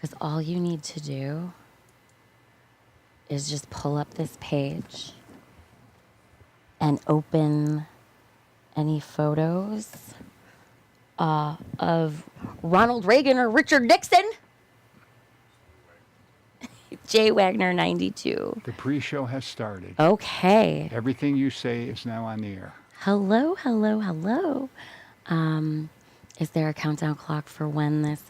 Because all you need to do is just pull up this page and open any photos of Ronald Reagan or Richard Nixon. J. Wagner 92. The pre-show has started. Okay. Everything you say is now on the air. Hello, hello, hello. Is there a countdown clock for when this?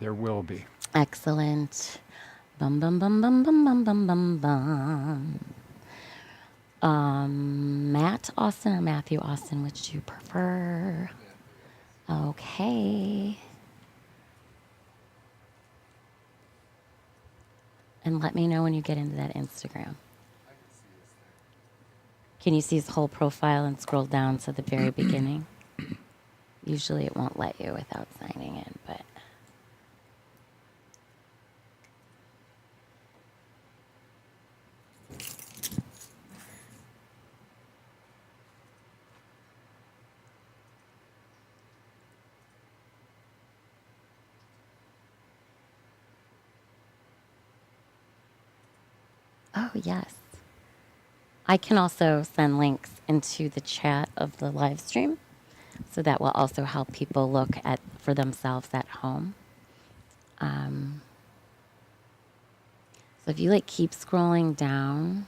There will be. Excellent. Bum bum bum bum bum bum bum bum bum. Matt Austin or Matthew Austin, which do you prefer? Okay. And let me know when you get into that Instagram. Can you see his whole profile and scroll down to the very beginning? Usually it won't let you without signing in, but... Oh, yes. I can also send links into the chat of the live stream, so that will also help people look at for themselves at home. So if you keep scrolling down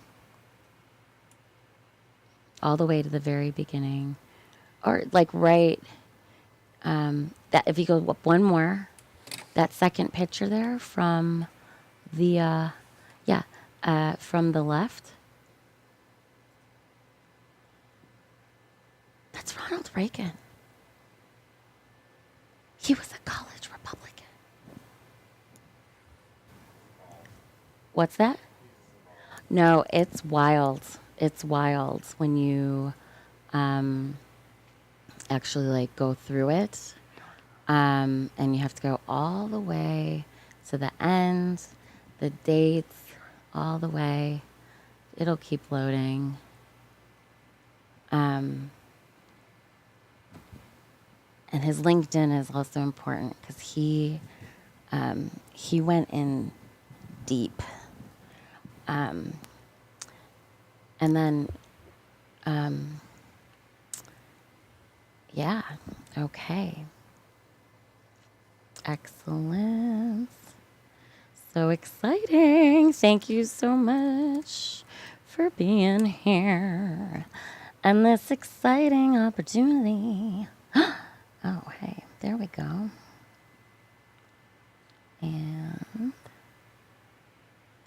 all the way to the very beginning, or that if you go up one more, that second picture there from the from the left. That's Ronald Reagan. He was a college Republican. What's that? No, it's wild. It's wild when you actually go through it. And you have to go all the way to the end, the dates, all the way. It'll keep loading. And his LinkedIn is also important because he went in deep. And then, yeah, okay. Excellent. So exciting. Thank you so much for being here and this exciting opportunity. Oh, hey, there we go. And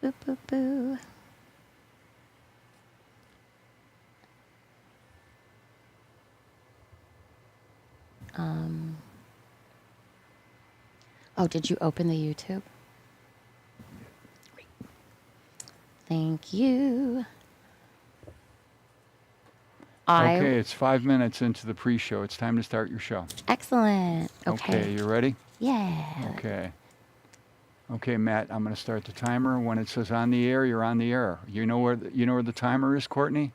boo, boo, boo. Oh, did you open the YouTube? Great. Thank you. Okay, it's 5 minutes into the pre-show. It's time to start your show. Excellent. Okay, you ready? Yeah. Okay. Okay, Matt, I'm going to start the timer. When it says on the air, you're on the air. You know where the timer is, Courtney?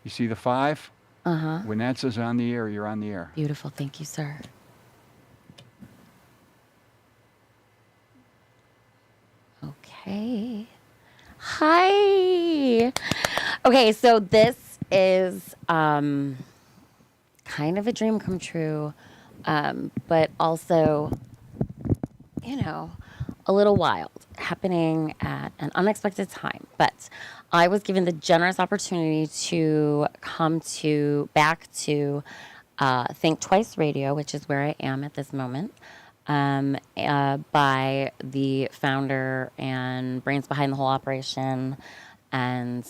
You see the 5? Uh-huh. When that says on the air, you're on the air. Beautiful. Thank you, sir. Okay. Hi. Okay, so this is kind of a dream come true, but also, a little wild, happening at an unexpected time. But I was given the generous opportunity to come back to Think Twice Radio, which is where I am at this moment, by the founder and brains behind the whole operation, and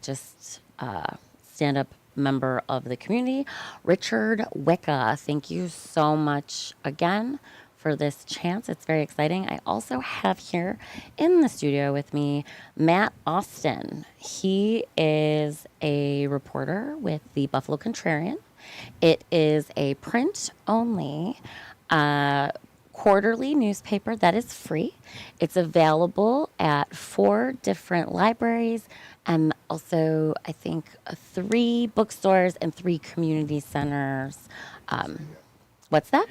just stand-up member of the community, Richard Wicca. Thank you so much again for this chance. It's very exciting. I also have here in the studio with me Matt Austin. He is a reporter with the Buffalo Contrarian. It is a print-only quarterly newspaper that is free. It's available at 4 different libraries and also, I think, 3 bookstores and 3 community centers. What's that?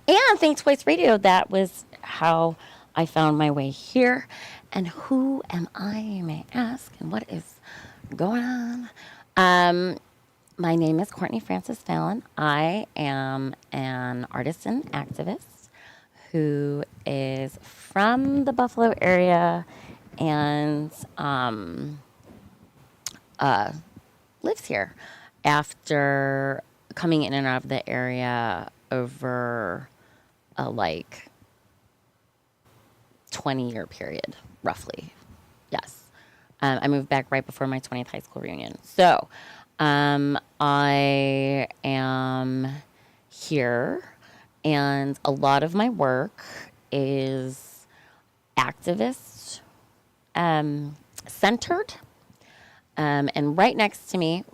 And Think Twice Radio. That was how I found my way here. And who am I, you may ask, and what is going on? My name is Courtney Francis Fallon. I am an artist and activist who is from the Buffalo area and lives here after coming in and out of the area over a 20-year period, roughly. Yes. I moved back right before my 20th high school reunion. So I am here, and a lot of my work is activist centered. And right next to me,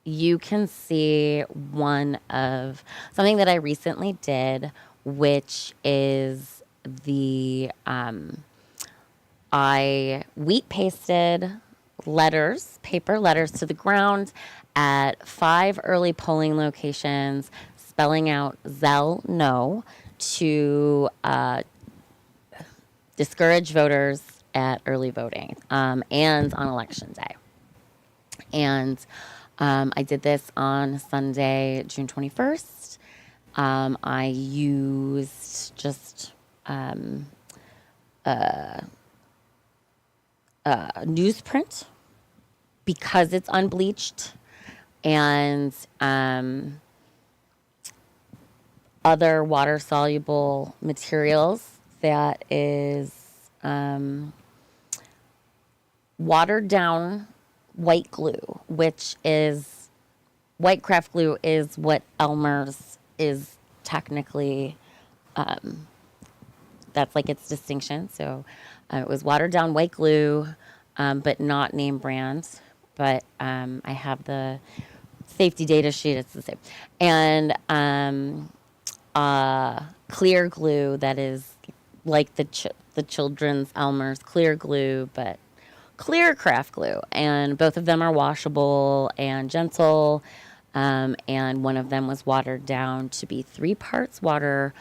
you can see one of something that I recently did, which is I wheat pasted paper letters to the ground at 5 early polling locations, spelling out ZELL NO to discourage voters at early voting and on election day. And I did this on Sunday, June 21st. I used just newsprint because it's unbleached, and other water-soluble materials that is watered down white glue, which is white craft glue is what Elmer's is technically, that's like its distinction. So it was watered down white glue, but not name brand. But I have the safety data sheet, it's the same. And clear glue that is like the children's Elmer's clear glue, but clear craft glue. And both of them are washable and gentle. And one of them was watered down to be 3 parts water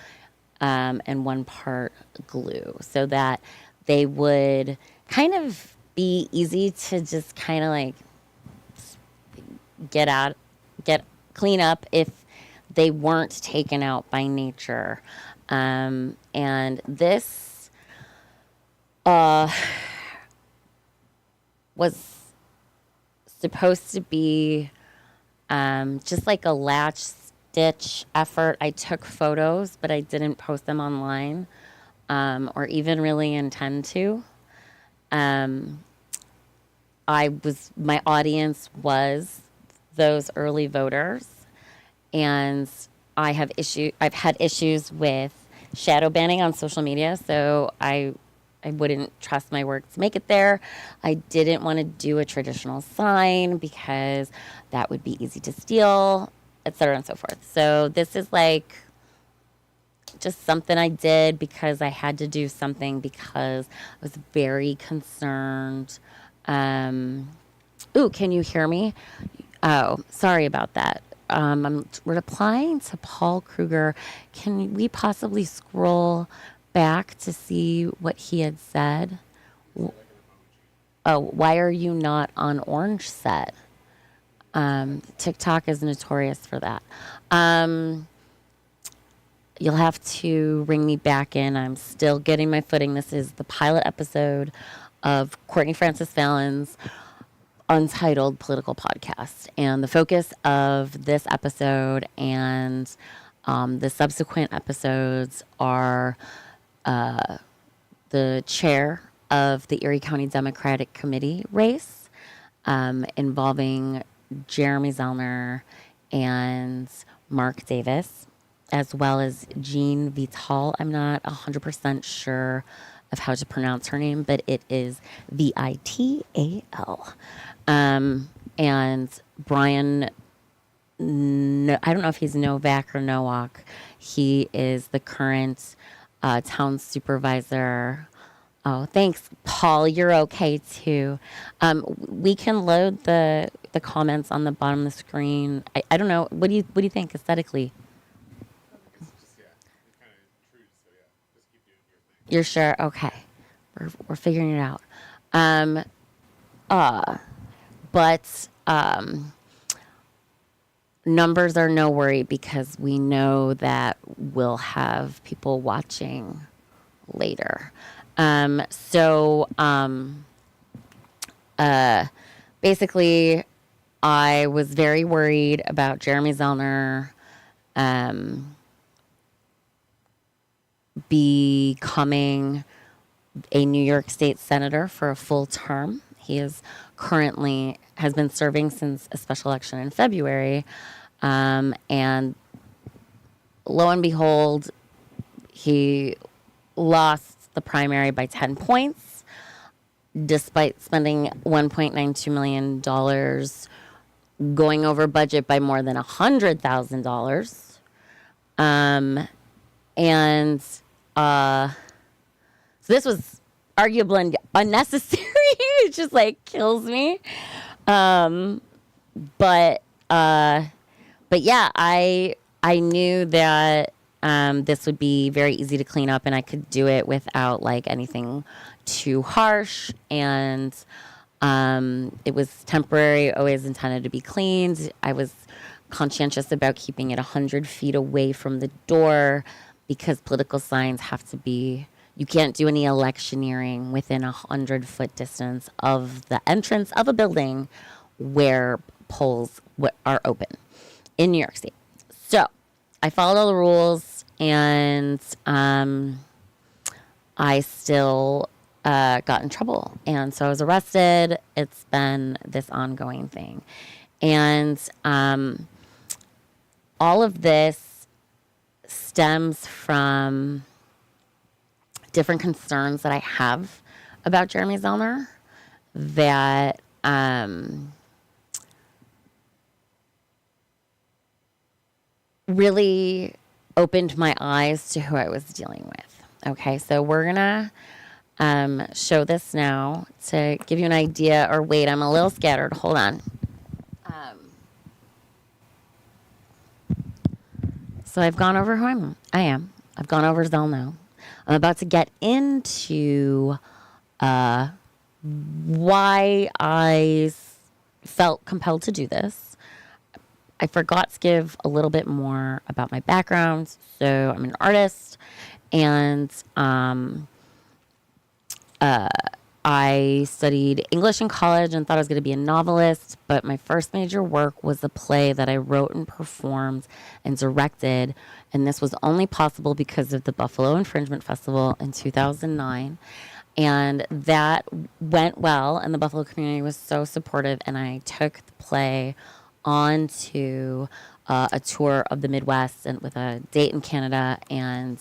and 1 part glue, so that they would kind of be easy to just kind of like clean up if they weren't taken out by nature. And this was supposed to be just like a latch stitch effort. I took photos, but I didn't post them online or even really intend to. My audience was those early voters, and I've had issues with shadow banning on social media, so I wouldn't trust my work to make it there. I didn't want to do a traditional sign because that would be easy to steal, et cetera, and so forth. So this is like just something I did because I had to do something, because I was very concerned. Ooh, can you hear me? Oh, sorry about that. I'm replying to Paul Kruger. Can we possibly scroll back to see what he had said? Oh, why are you not on Orange Set? TikTok is notorious for that. You'll have to ring me back in. I'm still getting my footing. This is the pilot episode of Courtney Francis Fallon's Untitled Political Podcast. And the focus of this episode and the subsequent episodes are the chair of the Erie County Democratic Committee race involving Jeremy Zellner and Mark Davis, as well as Jean Vital. I'm not 100% sure of how to pronounce her name, but it is Vital. And Brian, I don't know if he's Novak or Nowak. He is the current town supervisor. Oh, thanks, Paul. You're okay too. We can load the comments on the bottom of the screen. I don't know. What do you think aesthetically? You're sure? Okay. We're figuring it out. But numbers are no worry because we know that we'll have people watching later. Basically, I was very worried about Jeremy Zellner becoming a New York State senator for a full term. He is currently has been serving since a special election in February, and lo and behold, he lost the primary by 10 points, despite spending $1.92 million, going over budget by more than $100,000. So this was arguably unnecessary. It just like kills me. But yeah, I knew that this would be very easy to clean up, and I could do it without like anything too harsh. And it was temporary, always intended to be cleaned. I was conscientious about keeping it 100 feet away from the door because political signs have to be. You can't do any electioneering within 100-foot distance of the entrance of a building where polls are open in New York State. So I followed all the rules, and I still got in trouble. And so I was arrested. It's been this ongoing thing. And all of this stems from different concerns that I have about Jeremy Zellner that really opened my eyes to who I was dealing with. Okay, so we're gonna show this now to give you an idea. Or wait, I'm a little scattered. Hold on. So I've gone over who I am. I've gone over ZELL NO. I'm about to get into why I felt compelled to do this. I forgot to give a little bit more about my background. So I'm an artist, and I studied English in college and thought I was going to be a novelist, but my first major work was a play that I wrote and performed and directed, and this was only possible because of the Buffalo Infringement Festival in 2009, and that went well, and the Buffalo community was so supportive, and I took the play on to a tour of the Midwest and with a date in Canada, and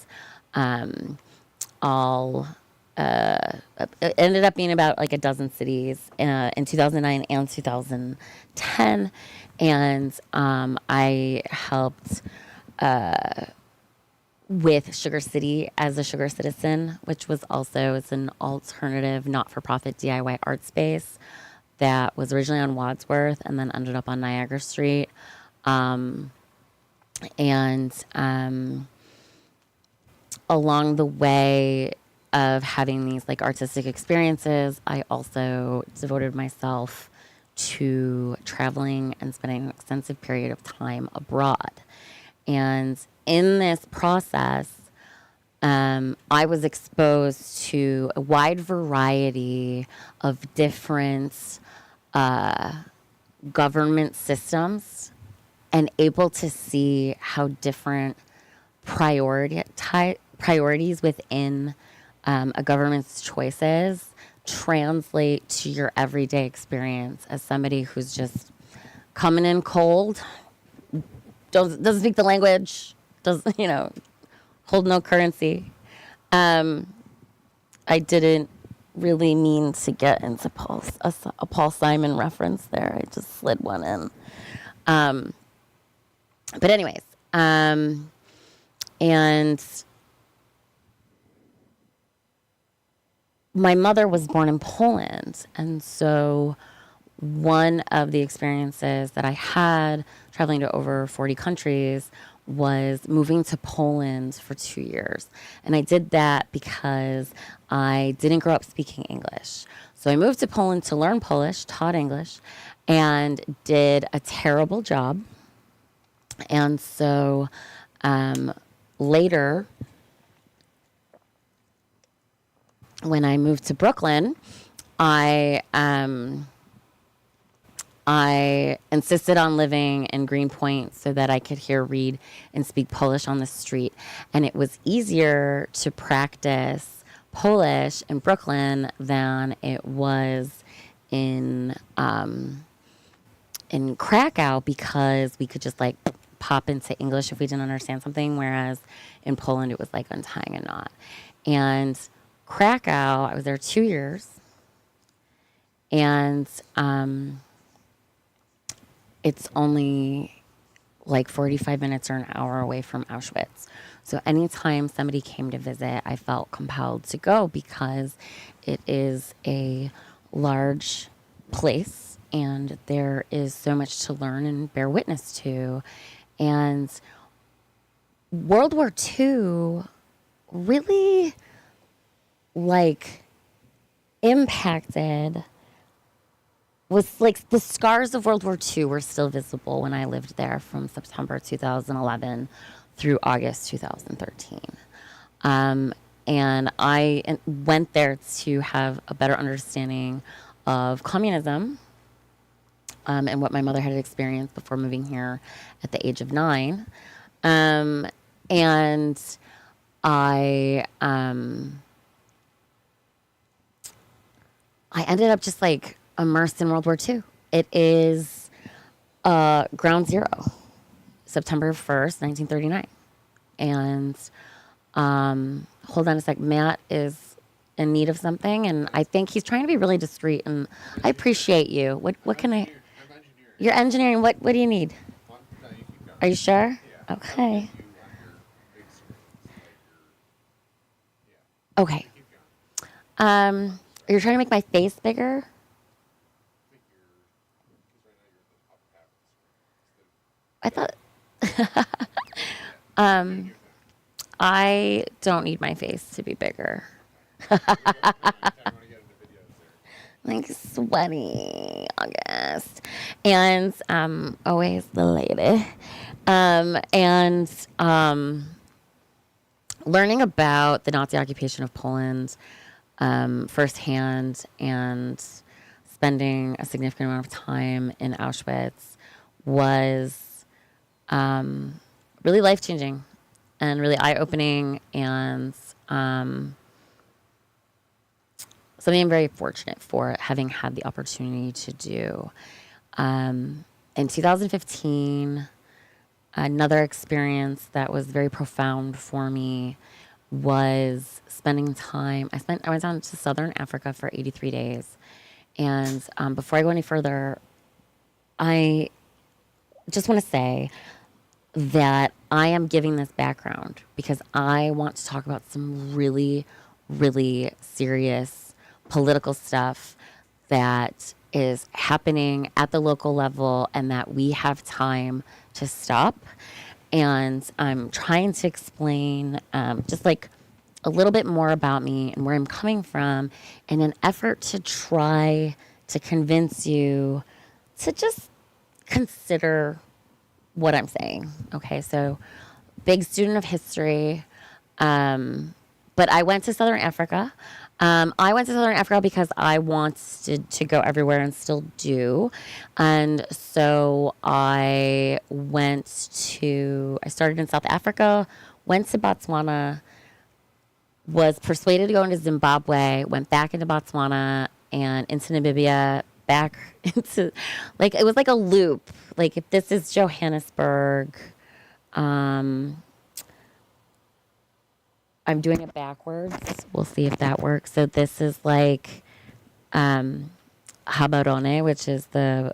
it ended up being about like a dozen cities in 2009 and 2010, and I helped with Sugar City as a Sugar Citizen, which was also it's an alternative not-for-profit DIY art space that was originally on Wadsworth and then ended up on Niagara Street, and along the way of having these like artistic experiences, I also devoted myself to traveling and spending an extensive period of time abroad. And in this process, I was exposed to a wide variety of different government systems and able to see how different priorities within a government's choices translate to your everyday experience as somebody who's just coming in cold, doesn't speak the language, hold no currency. I didn't really mean to get into a Paul Simon reference there. I just slid one in. But anyways, and my mother was born in Poland, and so one of the experiences that I had traveling to over 40 countries was moving to Poland for 2 years. And I did that because I didn't grow up speaking English. So I moved to Poland to learn Polish, taught English, and did a terrible job. And so later, when I moved to Brooklyn, I insisted on living in Greenpoint so that I could hear, read, and speak Polish on the street. And it was easier to practice Polish in Brooklyn than it was in Krakow, because we could just like pop into English if we didn't understand something, whereas in Poland it was like untying a knot. And Krakow, I was there 2 years, and it's only like 45 minutes or an hour away from Auschwitz. So anytime somebody came to visit, I felt compelled to go because it is a large place and there is so much to learn and bear witness to. And World War II really like impacted, was like the scars of World War II were still visible when I lived there from September 2011 through August 2013. And I went there to have a better understanding of communism and what my mother had experienced before moving here at the age of 9. And I ended up just like immersed in World War II. It is ground zero, September 1st, 1939. And hold on a sec, Matt is in need of something, and I think he's trying to be really discreet, and I appreciate you. What can I? I'm engineering. You're engineering. What do you need? No, you keep going. Are you sure? Yeah. Okay. You on your big screens, like your, Okay. keep going. You're trying to make my face bigger? I think you're, because right now you're at the top of half of the screen. I thought. I don't need my face to be bigger. Like sweaty August, and always the lady, and learning about the Nazi occupation of Poland firsthand, and spending a significant amount of time in Auschwitz was really life-changing and really eye-opening, and something I'm very fortunate for having had the opportunity to do. In 2015, another experience that was very profound for me was spending time. I went down to Southern Africa for 83 days. And before I go any further, I just want to say that I am giving this background because I want to talk about some really, really serious political stuff that is happening at the local level and that we have time to stop. And I'm trying to explain just like a little bit more about me and where I'm coming from in an effort to try to convince you to just consider what I'm saying. Okay, so big student of history, but I went to Southern Africa. I went to Southern Africa because I wanted to go everywhere and still do. And so I started in South Africa, went to Botswana, was persuaded to go into Zimbabwe, went back into Botswana and into Namibia, back into, like, it was like a loop. Like, if this is Johannesburg, I'm doing it backwards. We'll see if that works. So this is like Gaborone, which is the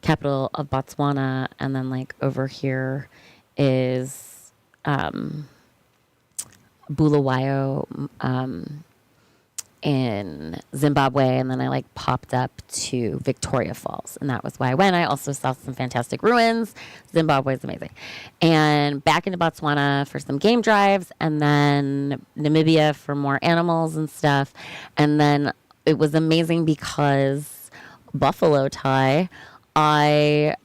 capital of Botswana. And then like over here is Bulawayo. in Zimbabwe, and then I like popped up to Victoria Falls, and that was why I went. I also saw some fantastic ruins. Zimbabwe is amazing, and back into Botswana for some game drives, and then Namibia for more animals and stuff, and then it was amazing because Buffalo tie, I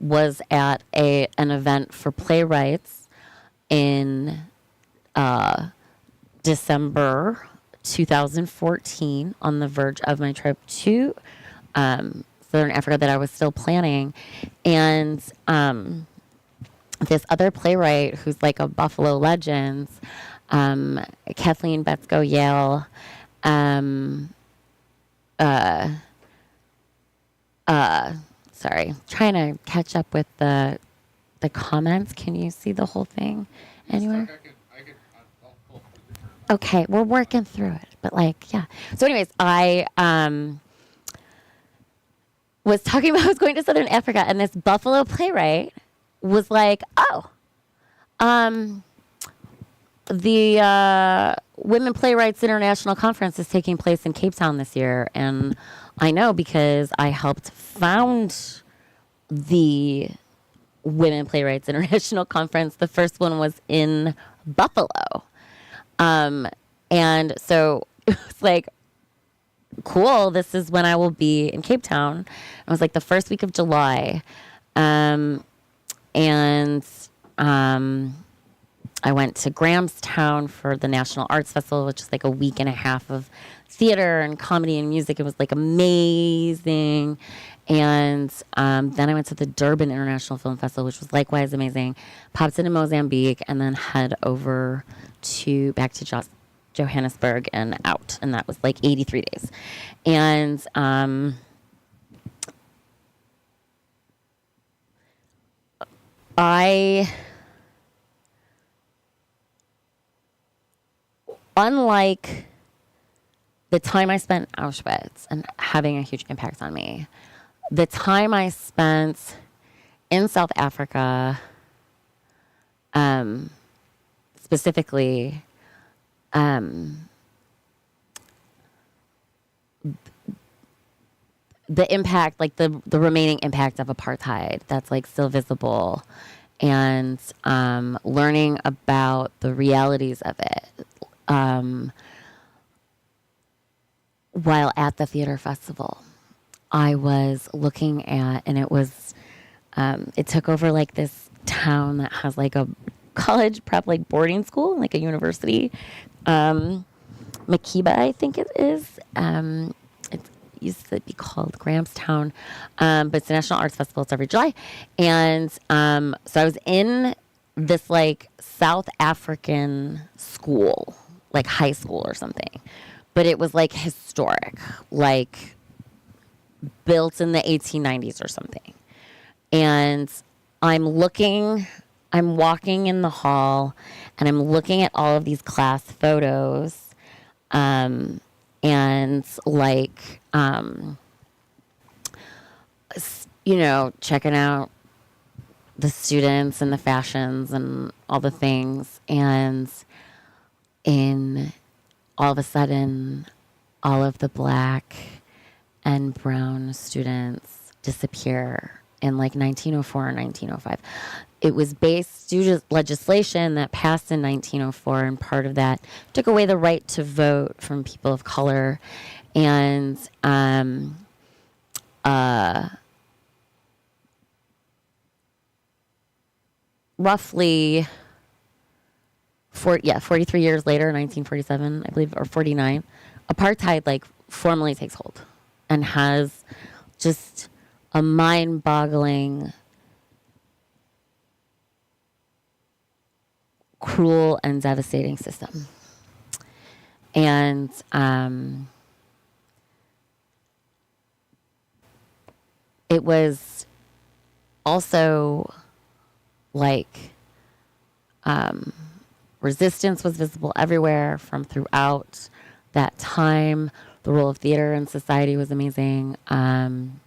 was at an event for playwrights in December 2014 on the verge of my trip to Southern Africa that I was still planning. And this other playwright who's like a Buffalo legend, Kathleen Betzko Yale, sorry, trying to catch up with the comments. Can you see the whole thing anywhere? I'll pull through the term. Okay, we're working through it, but like, yeah. So, anyways, I was talking about I was going to Southern Africa, and this Buffalo playwright was like, "Oh, the Women Playwrights International Conference is taking place in Cape Town this year, and I know because I helped found the Women Playwrights International Conference. The first one was in Buffalo." And so it was like, cool, this is when I will be in Cape Town. It was like the first week of July. I went to Grahamstown for the National Arts Festival, which is like a week and a half of theater and comedy and music. It was like amazing. And then I went to the Durban International Film Festival, which was likewise amazing. Popped into Mozambique and then head over back to Johannesburg and out. And that was like 83 days. And unlike the time I spent in Auschwitz and having a huge impact on me, the time I spent in South Africa, specifically, the impact, like the remaining impact of apartheid that's like still visible, and learning about the realities of it while at the theater festival. I was looking at, and it was, it took over like this town that has like a college prep, like boarding school, like a university. Makiba, I think it is. It used to be called Grahamstown, but it's the National Arts Festival. It's every July. And so I was in this like South African school, like high school or something. But it was like historic, like built in the 1890s or something. And I'm walking in the hall, and I'm looking at all of these class photos, and like, checking out the students and the fashions and all the things. And all of a sudden, all of the black and brown students disappear in like 1904 or 1905. It was based due to legislation that passed in 1904, and part of that took away the right to vote from people of color. And roughly 43 years later, 1947, I believe, or 49, apartheid like formally takes hold and has just a mind-boggling, cruel and devastating system. And it was also like resistance was visible everywhere from throughout that time. The role of theater in society was amazing. And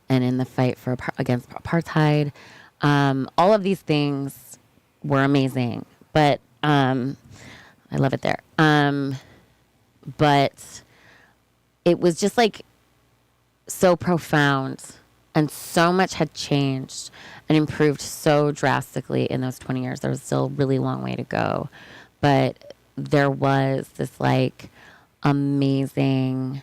in the fight against apartheid, all of these things were amazing. But I I love it there. But it was just like so profound, and so much had changed and improved so drastically in those 20 years. There was still a really long way to go, but there was this like amazing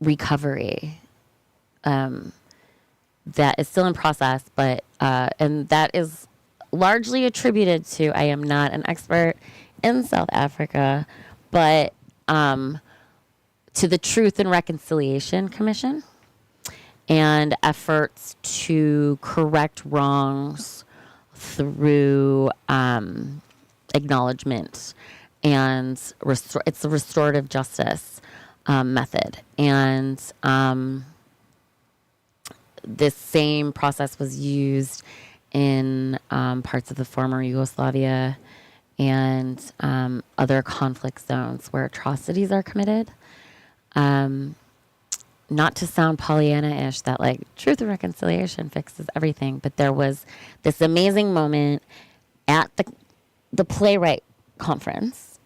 recovery that is still in process, but and that is largely attributed to, I am not an expert in South Africa, but to the Truth and Reconciliation Commission and efforts to correct wrongs through acknowledgement and it's a restorative justice method. And this same process was used in parts of the former Yugoslavia and other conflict zones where atrocities are committed. Not to sound Pollyanna-ish that like truth and reconciliation fixes everything, but there was this amazing moment at the playwright conference,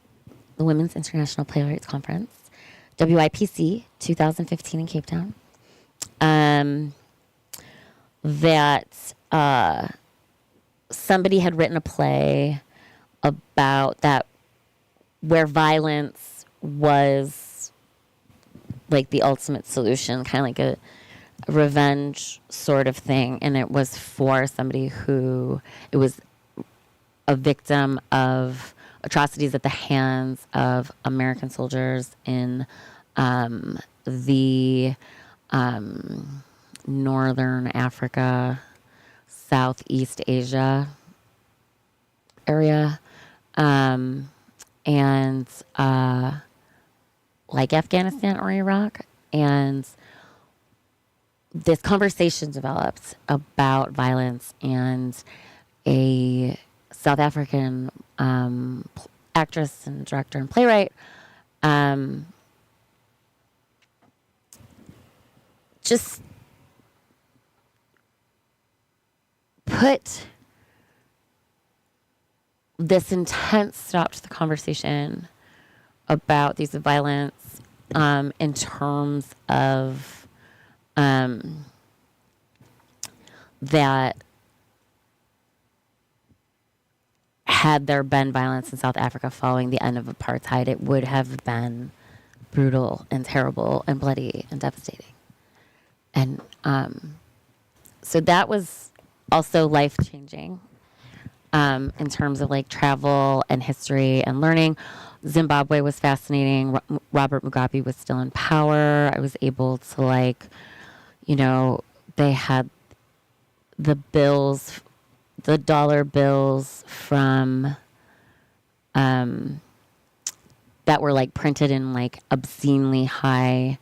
the Women's International Playwrights Conference, WIPC 2015 in Cape Town, that somebody had written a play about that where violence was like the ultimate solution, kind of like a revenge sort of thing. And it was for somebody who, it was a victim of atrocities at the hands of American soldiers in the Northern Africa, Southeast Asia area, and like Afghanistan or Iraq. And this conversation developed about violence, and a South African actress and director and playwright just put this intense stop to the conversation about the use of violence in terms of that had there been violence in South Africa following the end of apartheid, it would have been brutal and terrible and bloody and devastating. And so that was also life-changing in terms of like travel and history and learning. Zimbabwe was fascinating. Robert Mugabe was still in power. I was able to like, you know, they had the bills, the dollar bills from that were like printed in like obscenely high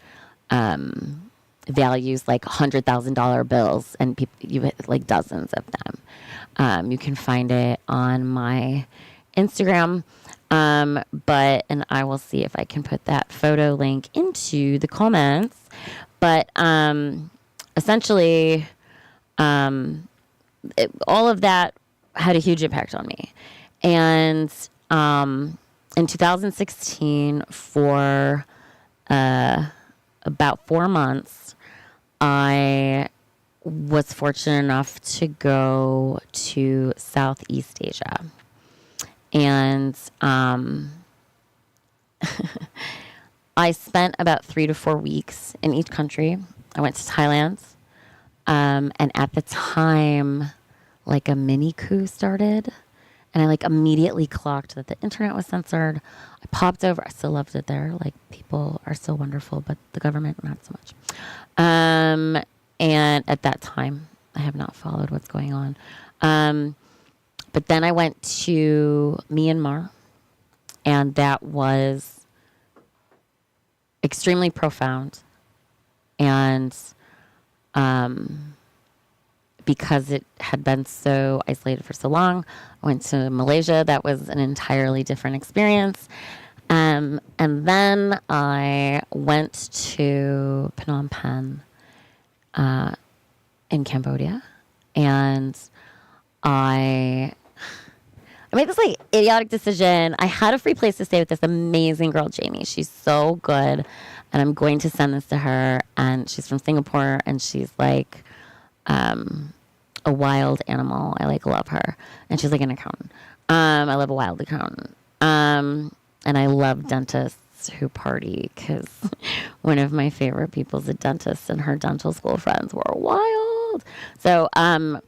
values, like $100,000 bills, and you had like dozens of them. You can find it on my Instagram, and I will see if I can put that photo link into the comments. But essentially, all of that had a huge impact on me. And in 2016, for about 4 months, I was fortunate enough to go to Southeast Asia. And I spent about 3 to 4 weeks in each country. I went to Thailand. And at the time, like a mini coup started. And I like immediately clocked that the internet was censored. I popped over. I still loved it there. Like, people are so wonderful, but the government, not so much. And at that time, I have not followed what's going on. But then I went to Myanmar, and that was extremely profound. And because it had been so isolated for so long, I went to Malaysia. That was an entirely different experience. And then I went to Phnom Penh in Cambodia. And I made this like idiotic decision. I had a free place to stay with this amazing girl, Jamie. She's so good. And I'm going to send this to her. And she's from Singapore. And she's like a wild animal. I like love her. And she's like an accountant. I love a wild accountant. And I love dentists who party because one of my favorite people is a dentist and her dental school friends were wild. So I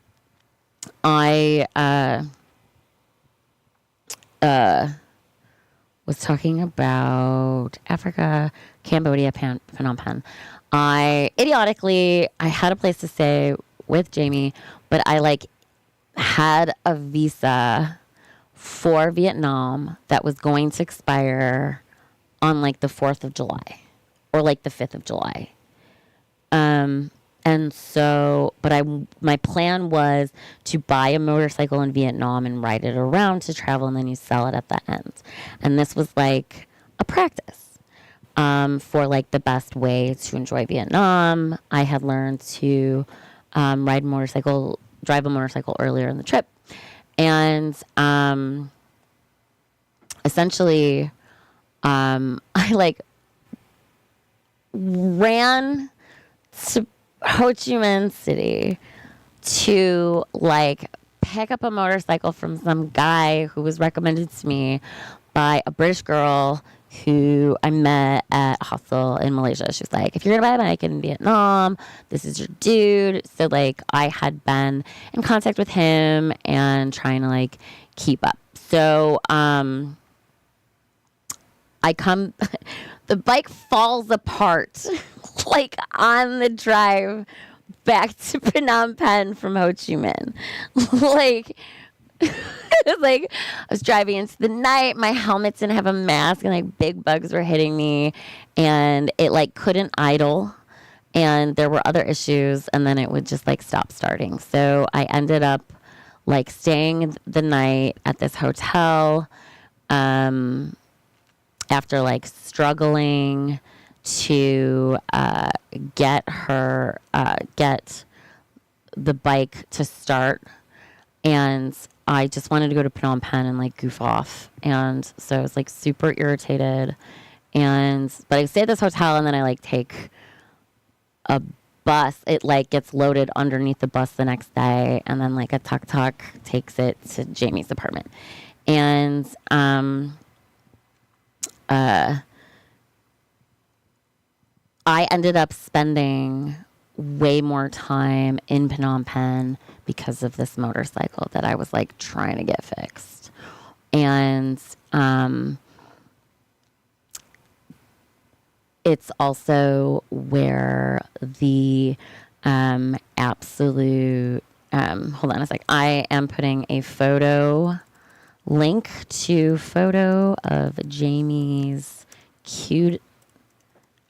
was talking about Africa, Cambodia, Phnom Penh. I had a place to stay with Jamie, but I like had a visa for Vietnam that was going to expire on like the 4th of July or like the 5th of July. And so, but my plan was to buy a motorcycle in Vietnam and ride it around to travel, and then you sell it at the end. And this was like a practice for like the best way to enjoy Vietnam. I had learned to drive a motorcycle earlier in the trip, and essentially, I like ran to Ho Chi Minh City to like pick up a motorcycle from some guy who was recommended to me by a British girl who I met at a hostel in Malaysia. She was like, if you're gonna buy a bike in Vietnam, this is your dude. So like I had been in contact with him and trying to like keep up. So the bike falls apart like on the drive back to Phnom Penh from Ho Chi Minh. Like, like I was driving into the night, my helmet didn't have a mask, and like big bugs were hitting me, and it like couldn't idle, and there were other issues, and then it would just like stop starting. So I ended up like staying the night at this hotel after like struggling to get the bike to start, and I just wanted to go to Phnom Penh and like goof off, and so I was like super irritated, but I stay at this hotel, and then I like take a bus. It like gets loaded underneath the bus the next day, and then like a tuk-tuk takes it to Jamie's apartment, and I ended up spending way more time in Phnom Penh because of this motorcycle that I was like trying to get fixed. And it's also where the absolute hold on a sec. I am putting a link to photo of Jamie's cute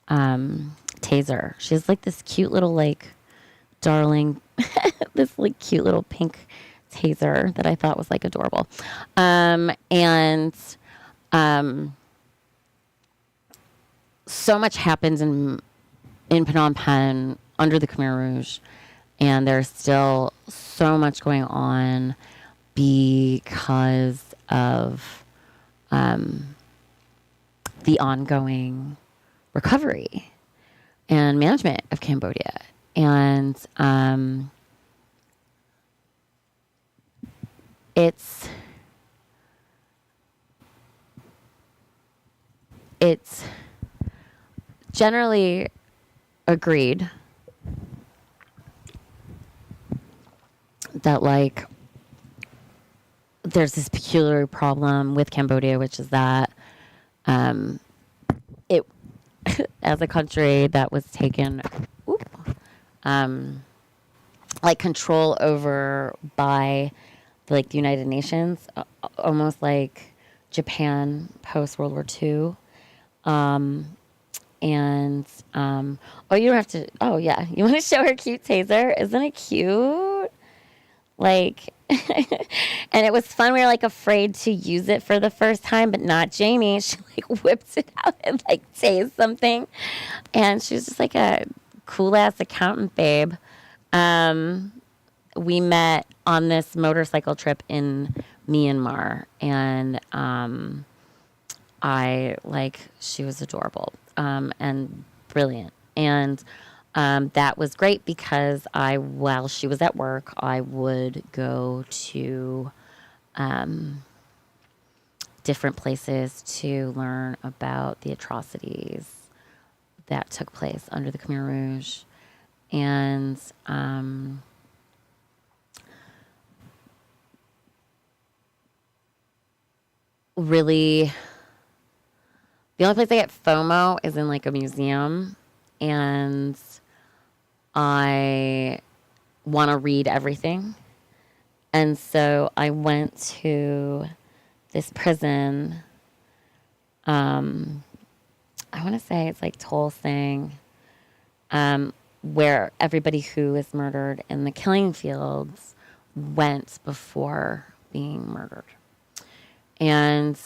taser. She has like this cute little like darling this like cute little pink taser that I thought was like adorable. So much happens in Phnom Penh under the Khmer Rouge, and there's still so much going on because of the ongoing recovery and management of Cambodia. And it's generally agreed that like there's this peculiar problem with Cambodia, which is that it as a country that was taken like control over by like the United Nations, almost like Japan post World War II. Oh, you don't have to. Oh yeah, you want to show her cute taser? Isn't it cute? Like, and it was fun. We were like afraid to use it for the first time, but not Jamie. She like whipped it out and like tased something, and she was just like a cool ass accountant babe. we met on this motorcycle trip in Myanmar, and she was adorable and brilliant. And that was great because while she was at work, I would go to different places to learn about the atrocities that took place under the Khmer Rouge. And really, the only place I get FOMO is in like a museum, and I want to read everything. And so I went to this prison. I want to say it's like Tulsang, where everybody who is murdered in the killing fields went before being murdered. And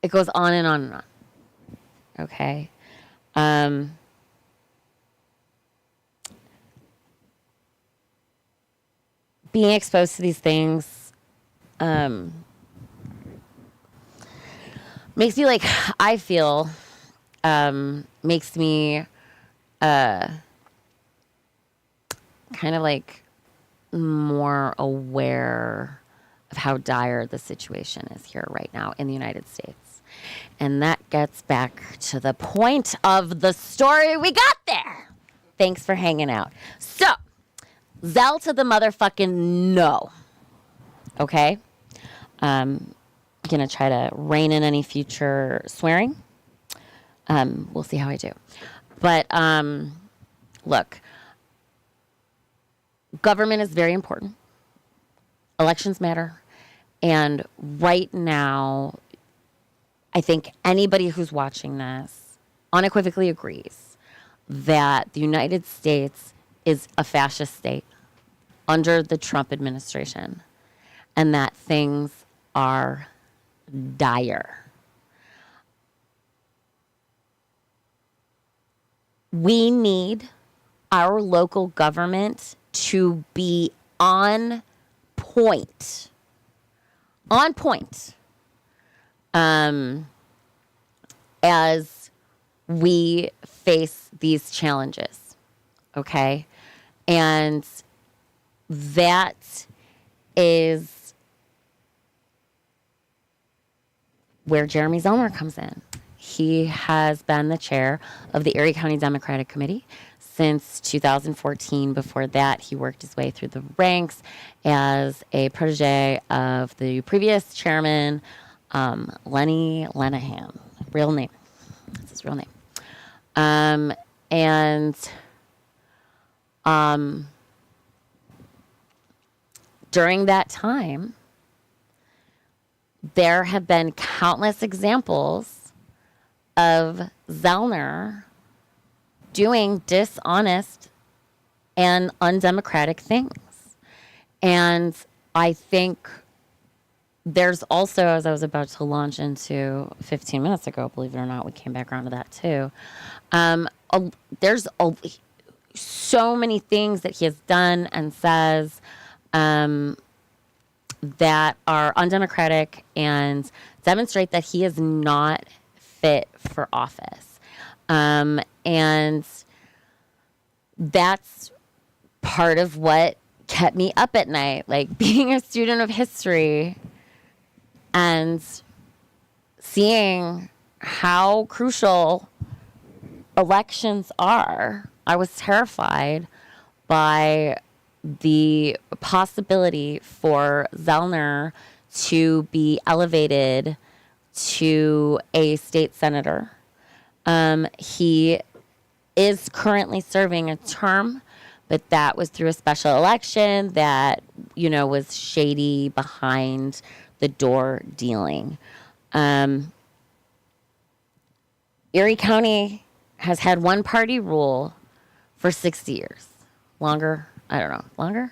it goes on and on and on. Okay. Being exposed to these things makes me makes me kind of like more aware of how dire the situation is here right now in the United States. And that gets back to the point of the story we got there. Thanks for hanging out. So, ZELL to the motherfucking no. Okay? I'm going to try to rein in any future swearing. We'll see how I do. But, look, government is very important. Elections matter. And right now, I think anybody who's watching this unequivocally agrees that the United States is a fascist state under the Trump administration, and that things are dire. We need our local government to be on point. On point. As we face these challenges. Okay? And that is where Jeremy Zellner comes in. He has been the chair of the Erie County Democratic Committee since 2014. Before that, he worked his way through the ranks as a protege of the previous chairman, Lenny Lenahan. Real name. That's his real name. During that time, there have been countless examples of Zellner doing dishonest and undemocratic things. And I think there's also, as I was about to launch into 15 minutes ago, believe it or not, we came back around to that too. There's so many things that he has done and says that are undemocratic and demonstrate that he is not fit for office. And that's part of what kept me up at night, like being a student of history and seeing how crucial elections are. I was terrified by the possibility for Zellner to be elevated to a state senator. He is currently serving a term, but that was through a special election that, was shady behind the door dealing. Erie County has had one party rule for 60 years. Longer? I don't know. Longer?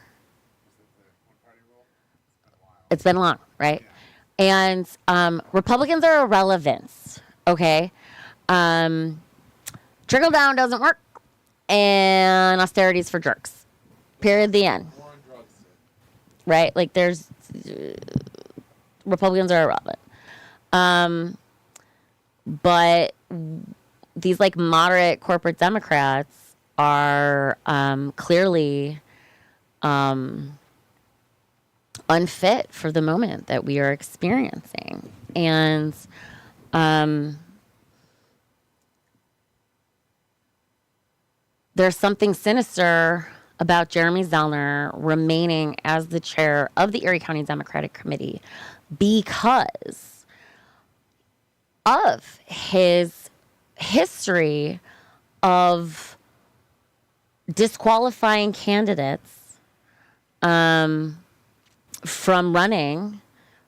It's been long, right? And Republicans are irrelevant, okay? Trickle down doesn't work, and austerity's for jerks. Period. The end. War on drugs. Right? Like, there's Republicans are irrelevant. But these like moderate corporate Democrats are clearly unfit for the moment that we are experiencing. And there's something sinister about Jeremy Zellner remaining as the chair of the Erie County Democratic Committee because of his history of disqualifying candidates from running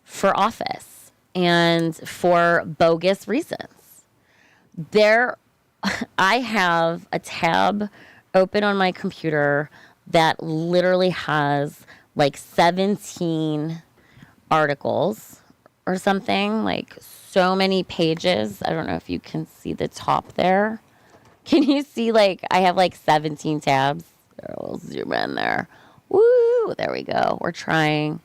for office and for bogus reasons. I have a tab open on my computer that literally has like 17 articles or something, like so many pages. I don't know if you can see the top there. Can you see, like, I have like 17 tabs? We'll zoom in there. Woo! There we go. We're trying.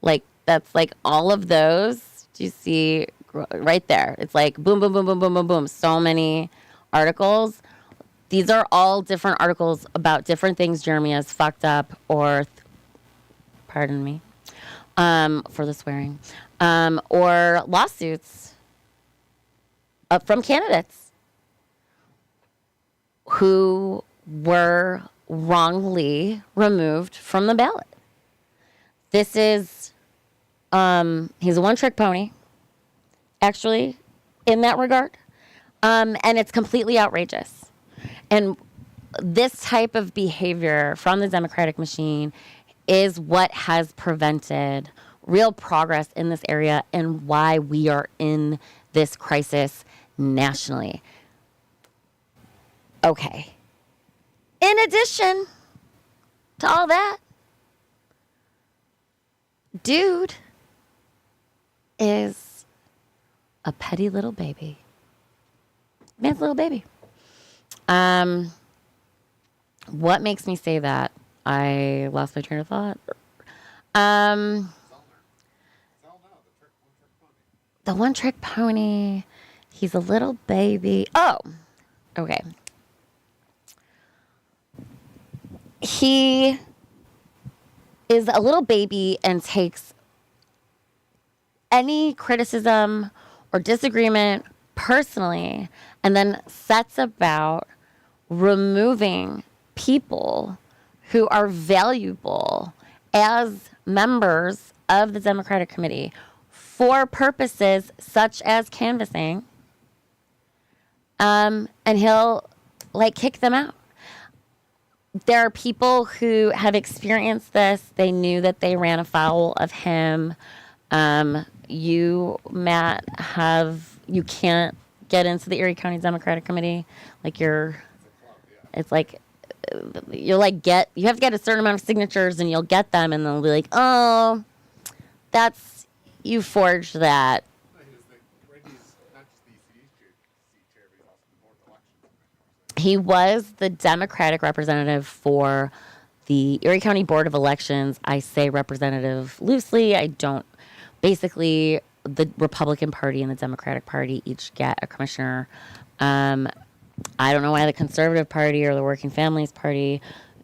Like, that's like all of those. Do you see right there? It's like boom, boom, boom, boom, boom, boom, boom. So many articles. These are all different articles about different things Jeremy has fucked up or, pardon me, for the swearing, or lawsuits from candidates who were wrongly removed from the ballot. This is, he's a one-trick pony, actually, in that regard. And it's completely outrageous. And this type of behavior from the Democratic machine is what has prevented real progress in this area and why we are in this crisis nationally. Okay. In addition to all that, dude is a petty little baby. Man's little baby. What makes me say that? I lost my train of thought. ZELL No, the one-trick The one-trick pony. pony. He's a little baby. Oh, okay. He is a little baby and takes any criticism or disagreement personally and then sets about removing people who are valuable as members of the Democratic Committee for purposes such as canvassing, and he'll like kick them out. There are people who have experienced this. They knew that they ran afoul of him. You, Matt, you can't get into the Erie County Democratic Committee. Like it's like, you have to get a certain amount of signatures and you'll get them and they'll be like, oh, you forged that. Randy's not just the ECD's seat chair, but he's also the board of elections. He was the Democratic representative for the Erie County Board of Elections. I say representative loosely. Basically, the Republican Party and the Democratic Party each get a commissioner. I don't know why the Conservative Party or the Working Families Party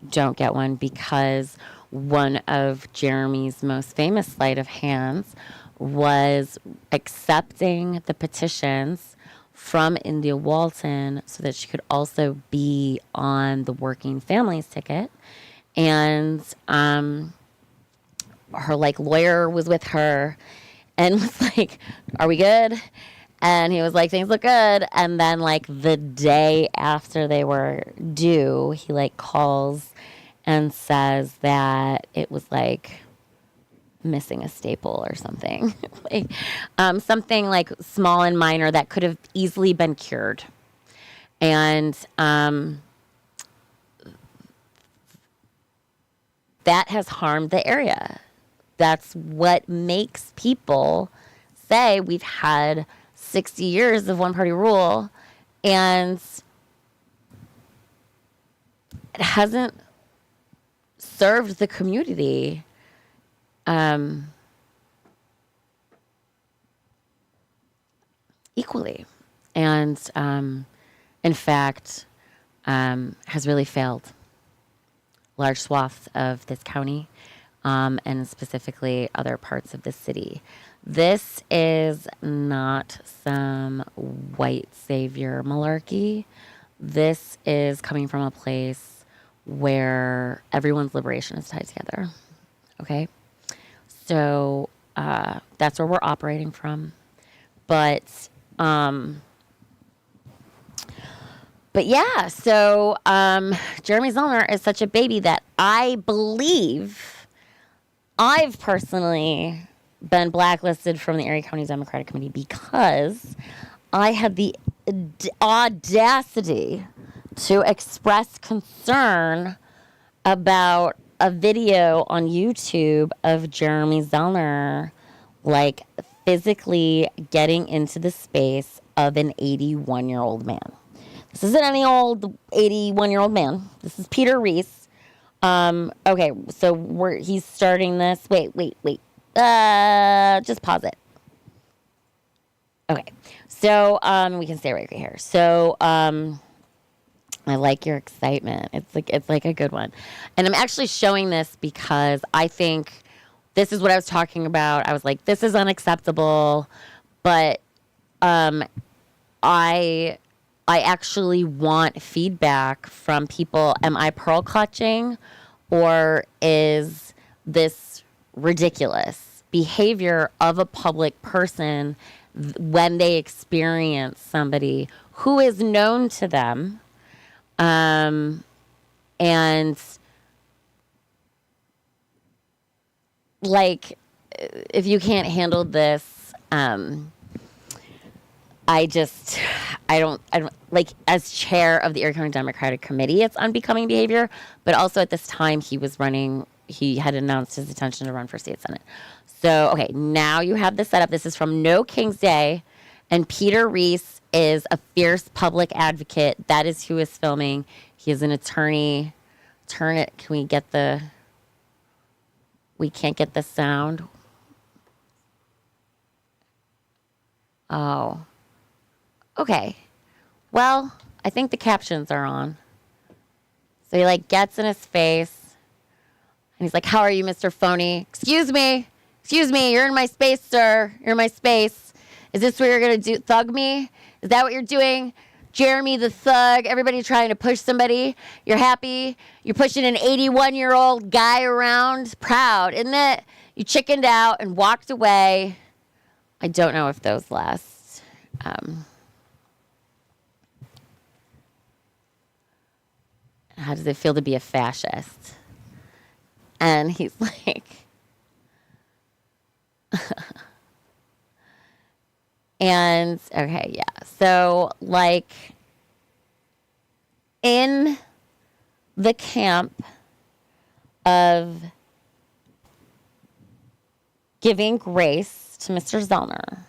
don't get one, because one of Jeremy's most famous sleight of hands was accepting the petitions from India Walton so that she could also be on the Working Families ticket. And her lawyer was with her and was like, "Are we good?" And he was like, "Things look good." And then the day after they were due, he calls and says that it was missing a staple or something. Something small and minor that could have easily been cured. And that has harmed the area. That's what makes people say we've had 60 years of one-party rule, and it hasn't served the community equally, and in fact has really failed large swaths of this county, and specifically other parts of the city. This is not some white savior malarkey. This is coming from a place where everyone's liberation is tied together. Okay? So that's where we're operating from. But yeah, so Jeremy Zellner is such a baby that I believe I've personally been blacklisted from the Erie County Democratic Committee because I had the audacity to express concern about a video on YouTube of Jeremy Zellner, like, physically getting into the space of an 81-year-old man. This isn't any old 81-year-old man. This is Peter Reese. Okay, so he's starting this. Wait. Just pause it. Okay, so we can stay right here. So I like your excitement. It's like a good one, and I'm actually showing this because I think this is what I was talking about. I was like, this is unacceptable, but I actually want feedback from people. Am I pearl clutching, or is this ridiculous behavior of a public person when they experience somebody who is known to them, and like, if you can't handle this, I don't like, as chair of the Erie County Democratic Committee, it's unbecoming behavior, but also at this time he had announced his intention to run for state senate. So, okay, now you have the setup. This is from No King's Day, and Peter Reese is a fierce public advocate. That is who is filming. He is an attorney. Turn it. Can we get we can't get the sound. Oh. Okay. Well, I think the captions are on. So he, like, gets in his face, and he's like, "How are you, Mr. Phony? Excuse me, you're in my space, sir. You're in my space. Is this what you're going to do? Thug me? Is that what you're doing? Jeremy the thug, everybody trying to push somebody. You're happy? You're pushing an 81-year-old guy around? Proud, isn't it? You chickened out and walked away." I don't know if those last. How does it feel to be a fascist? And he's like, and okay, yeah. So, like, in the camp of giving grace to Mr. Zellner,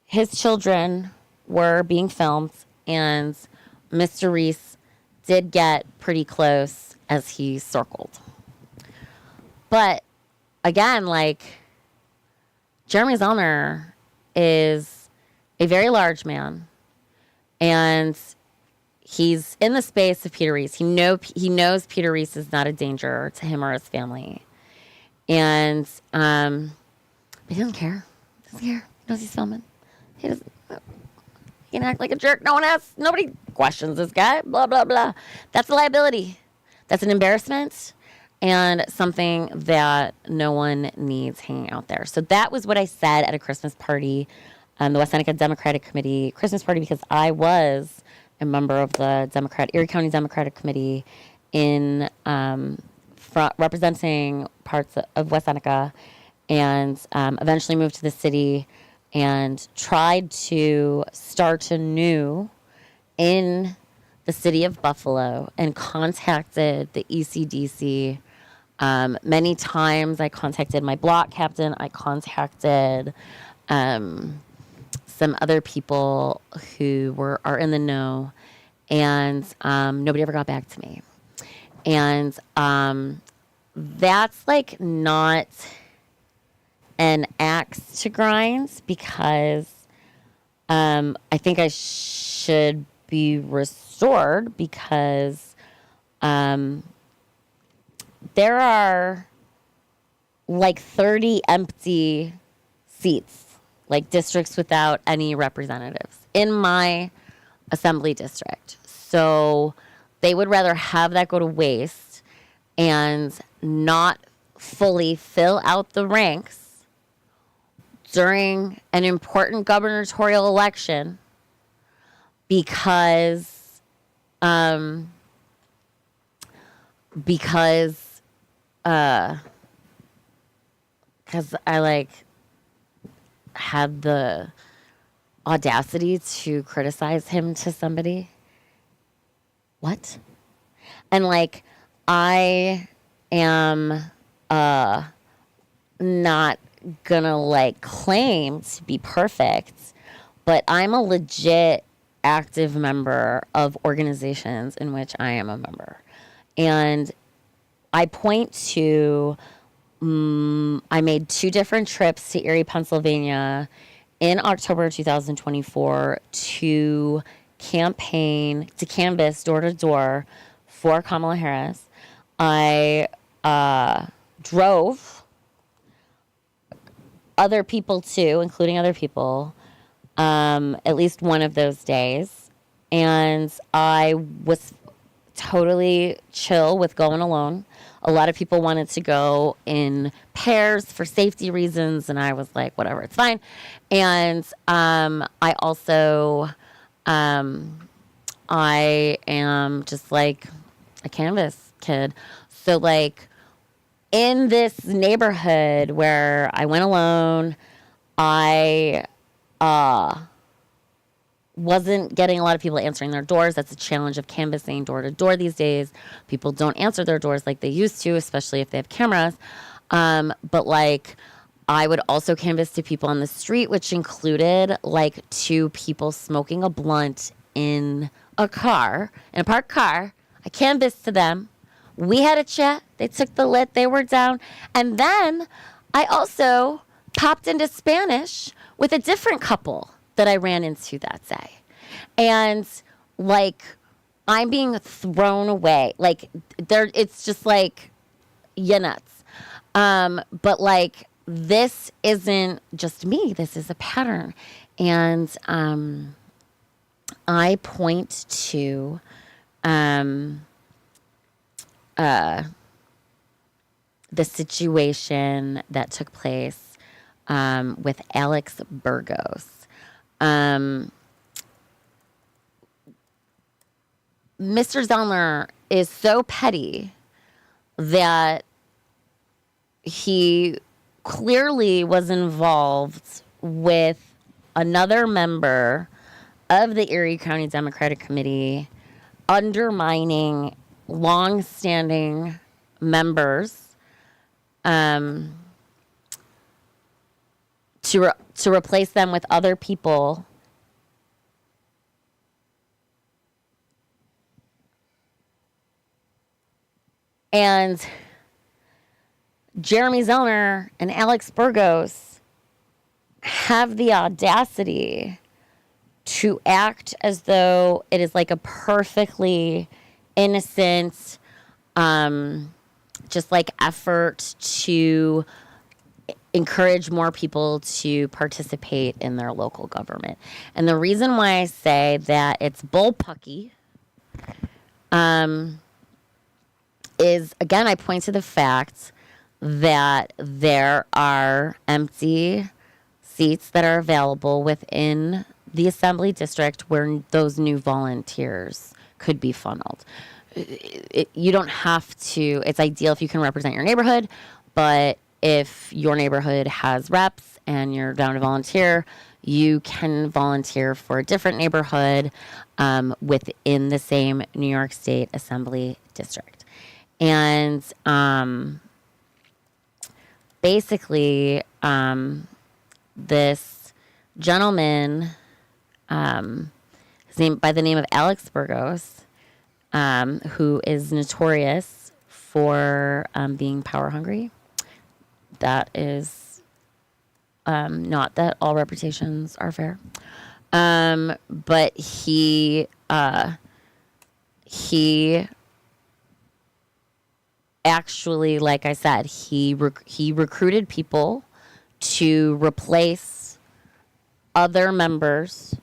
his children were being filmed, and Mr. Reese did get pretty close as he circled. But again, like, Jeremy Zellner is a very large man, and he's in the space of Peter Reese. He knows Peter Reese is not a danger to him or his family, and he doesn't care. He knows he's filming. He doesn't. He can act like a jerk. Nobody questions this guy. Blah blah blah. That's a liability. That's an embarrassment. And something that no one needs hanging out there. So that was what I said at a Christmas party, the West Seneca Democratic Committee Christmas party, because I was a member of the Erie County Democratic Committee in representing parts of West Seneca, and eventually moved to the city and tried to start anew in the city of Buffalo, and contacted the ECDC. Many times I contacted my block captain. I contacted some other people who are in the know, and nobody ever got back to me. And that's like not an axe to grind, because I think I should be restored, because there are like 30 empty seats, like districts without any representatives in my assembly district. So they would rather have that go to waste and not fully fill out the ranks during an important gubernatorial election, because I like had the audacity to criticize him to somebody. What? And like, I am not gonna like claim to be perfect, but I'm a legit active member of organizations in which I am a member. And I point to, I made 2 different trips to Erie, Pennsylvania in October 2024 to canvass door to door for Kamala Harris. I drove other people too, including other people, at least one of those days. And I was totally chill with going alone. A lot of people wanted to go in pairs for safety reasons, and I was like, whatever, it's fine. And I also, I am just like a canvas kid. So like in this neighborhood where I went alone, I wasn't getting a lot of people answering their doors. That's a challenge of canvassing door to door these days. People don't answer their doors like they used to, especially if they have cameras. But like, I would also canvass to people on the street, which included like 2 people smoking a blunt in a parked car. I canvassed to them. We had a chat. They took the lit. They were down. And then I also popped into Spanish with a different couple that I ran into that day. And like, I'm being thrown away. Like, it's just like, you nuts. But like, this isn't just me. This is a pattern. And I point to the situation that took place with Alex Burgos. Mr. Zellner is so petty that he clearly was involved with another member of the Erie County Democratic Committee undermining long-standing members to replace them with other people. And Jeremy Zellner and Alex Burgos have the audacity to act as though it is like a perfectly innocent, just like effort to encourage more people to participate in their local government. And the reason why I say that it's bullpucky is, again, I point to the fact that there are empty seats that are available within the assembly district where those new volunteers could be funneled. You don't have to, it's ideal if you can represent your neighborhood, but if your neighborhood has reps and you're down to volunteer, you can volunteer for a different neighborhood within the same New York State Assembly district. And basically, this gentleman, his name by the name of Alex Burgos, who is notorious for being power hungry. That is not that all reputations are fair, but he actually, like I said, he recruited people to replace other members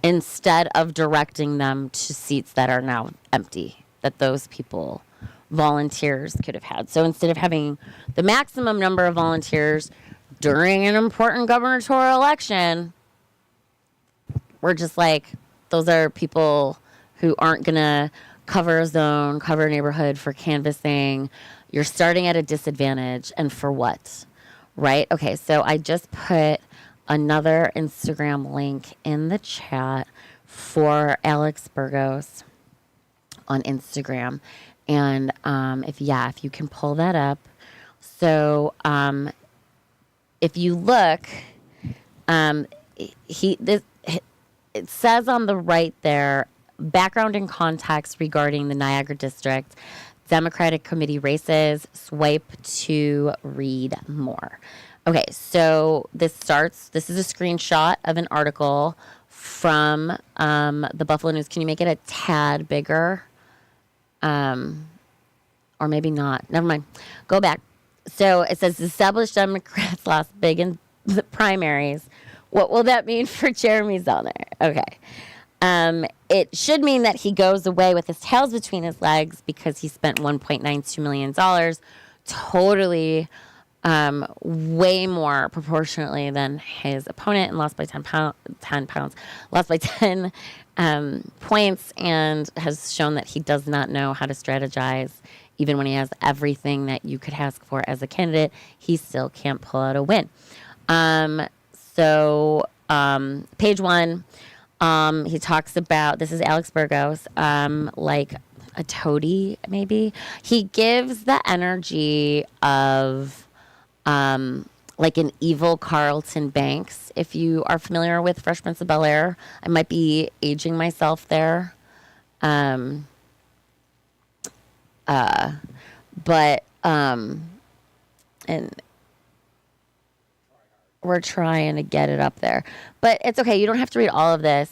instead of directing them to seats that are now empty, that those people, volunteers, could have had. So instead of having the maximum number of volunteers during an important gubernatorial election, we're just like, those are people who aren't going to cover a zone, cover a neighborhood for canvassing. You're starting at a disadvantage, and for what? Right? Okay, so I just put another Instagram link in the chat for Alex Burgos on Instagram. And if you can pull that up. So if you look, it says on the right there, background and context regarding the Niagara District Democratic Committee races. Swipe to read more. Okay, so this is a screenshot of an article from the Buffalo News. Can you make it a tad bigger? Or maybe not. Never mind. Go back. So it says established Democrats lost big in the primaries. What will that mean for Jeremy Zellner? Okay. It should mean that he goes away with his tails between his legs because he spent $1.92 million, totally way more proportionately than his opponent, and lost by 10 pounds, lost by 10 points, and has shown that he does not know how to strategize. Even when he has everything that you could ask for as a candidate, he still can't pull out a win. Page one, he talks about, this is Alex Burgos, like a toady, maybe. He gives the energy of like an evil Carlton Banks. If you are familiar with Fresh Prince of Bel-Air, I might be aging myself there. And we're trying to get it up there. But it's okay. You don't have to read all of this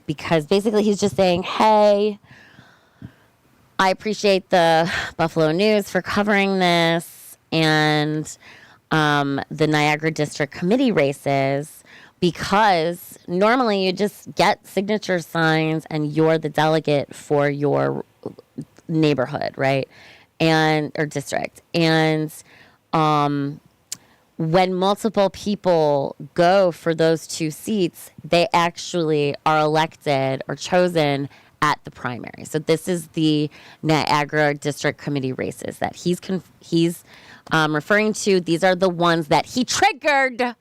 because basically he's just saying, hey, I appreciate the Buffalo News for covering this and the Niagara District Committee races, because normally you just get signature signs and you're the delegate for your neighborhood, right? Or district. And when multiple people go for those two seats, they actually are elected or chosen at the primary. So this is the Niagara District Committee races that he's referring to. These are the ones that he triggered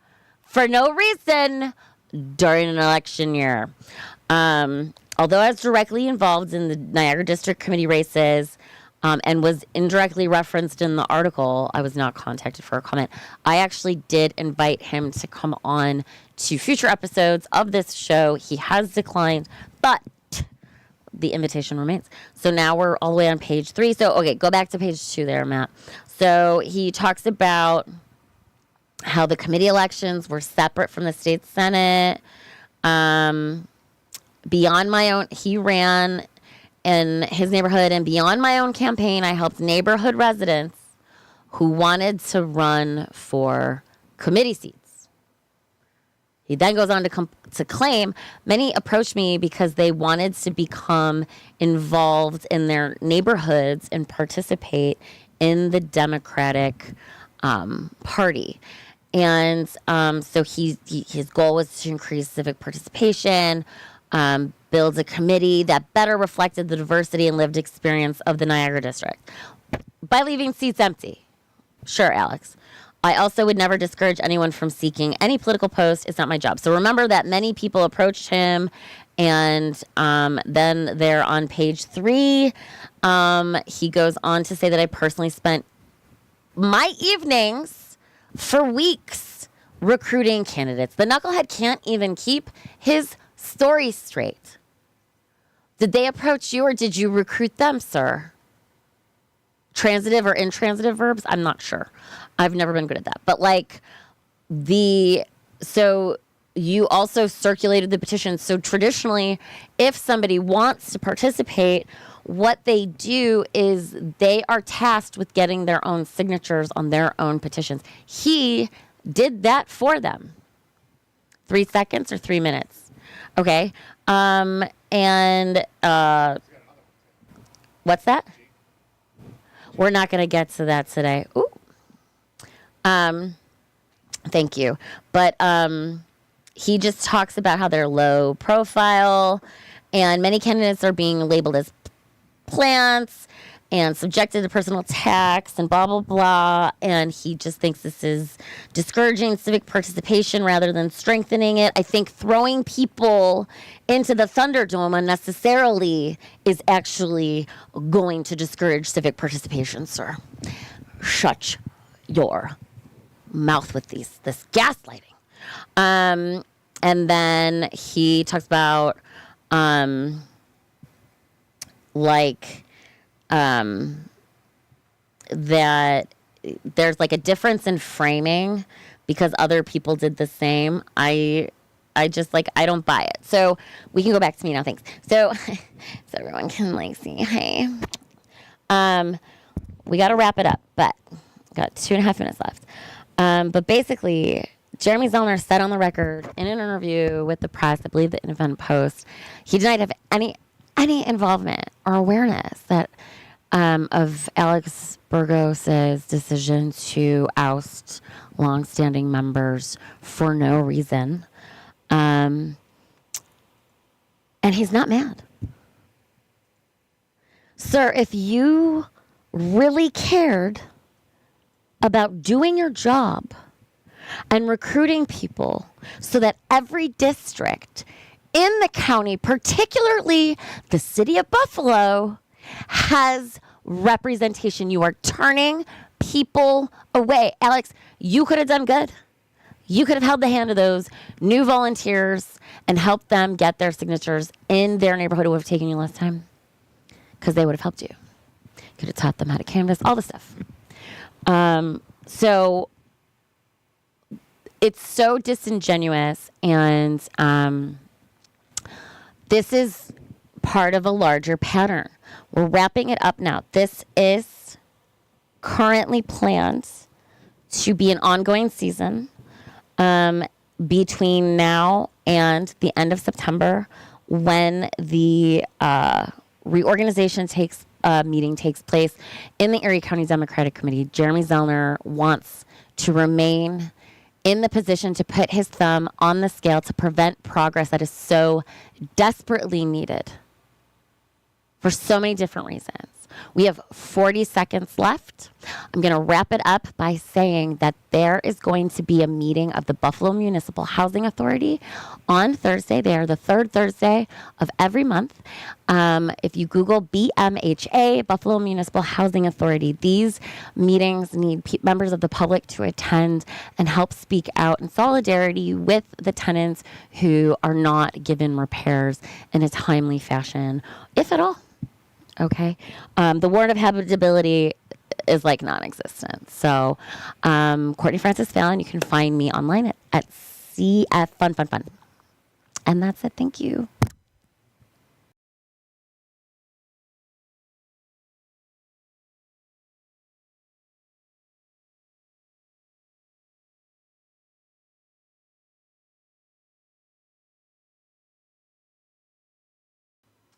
for no reason during an election year. Although I was directly involved in the Niagara District Committee races and was indirectly referenced in the article, I was not contacted for a comment. I actually did invite him to come on to future episodes of this show. He has declined, but the invitation remains. So now we're all the way on page 3. So, okay, go back to page 2 there, Matt. So he talks about how the committee elections were separate from the state senate. Beyond my own, he ran in his neighborhood, and beyond my own campaign, I helped neighborhood residents who wanted to run for committee seats. He then goes on to claim many approached me because they wanted to become involved in their neighborhoods and participate in the Democratic Party. And so his goal was to increase civic participation, build a committee that better reflected the diversity and lived experience of the Niagara District by leaving seats empty. Sure, Alex. I also would never discourage anyone from seeking any political post. It's not my job. So remember that many people approached him, and then there on page 3, he goes on to say that I personally spent my evenings for weeks recruiting candidates. The knucklehead can't even keep his story straight. Did they approach you or did you recruit them, sir? Transitive or intransitive verbs? I'm not sure. I've never been good at that. But like so you also circulated the petition. So traditionally, if somebody wants to participate, what they do is they are tasked with getting their own signatures on their own petitions. He did that for them. 3 seconds or 3 minutes? Okay. What's that? We're not going to get to that today. Ooh. Thank you. But he just talks about how they're low profile and many candidates are being labeled as plants and subjected to personal attacks and blah, blah, blah. And he just thinks this is discouraging civic participation rather than strengthening it. I think throwing people into the Thunderdome unnecessarily is actually going to discourage civic participation, sir. Shut your mouth with this gaslighting. And then he talks about that there's like a difference in framing because other people did the same. I just like, I don't buy it. So we can go back to me now. Thanks. So, so everyone can like see, hey, we got to wrap it up, but got 2.5 minutes left. But basically Jeremy Zellner said on the record in an interview with the press, I believe the Independent Post, he denied have any involvement or awareness that of Alex Burgos's decision to oust longstanding members for no reason. And he's not mad. Sir, if you really cared about doing your job and recruiting people so that every district in the county, particularly the city of Buffalo, has representation, you are turning people away. Alex, you could have done good. You could have held the hand of those new volunteers and helped them get their signatures in their neighborhood. It would have taken you less time because they would have helped you. Could have taught them how to canvass, all the stuff. So it's so disingenuous, and this is part of a larger pattern. We're wrapping it up now. This is currently planned to be an ongoing season between now and the end of September, when the reorganization meeting takes place in the Erie County Democratic Committee. Jeremy Zellner wants to remain in the position to put his thumb on the scale to prevent progress that is so desperately needed for so many different reasons. We have 40 seconds left. I'm going to wrap it up by saying that there is going to be a meeting of the Buffalo Municipal Housing Authority on Thursday. They are the third Thursday of every month. If you Google BMHA, Buffalo Municipal Housing Authority, these meetings need members of the public to attend and help speak out in solidarity with the tenants who are not given repairs in a timely fashion, if at all. Okay. The warrant of habitability is like non-existent. So, Courtney Francis Fallon, you can find me online at CF Fun. And that's it. Thank you.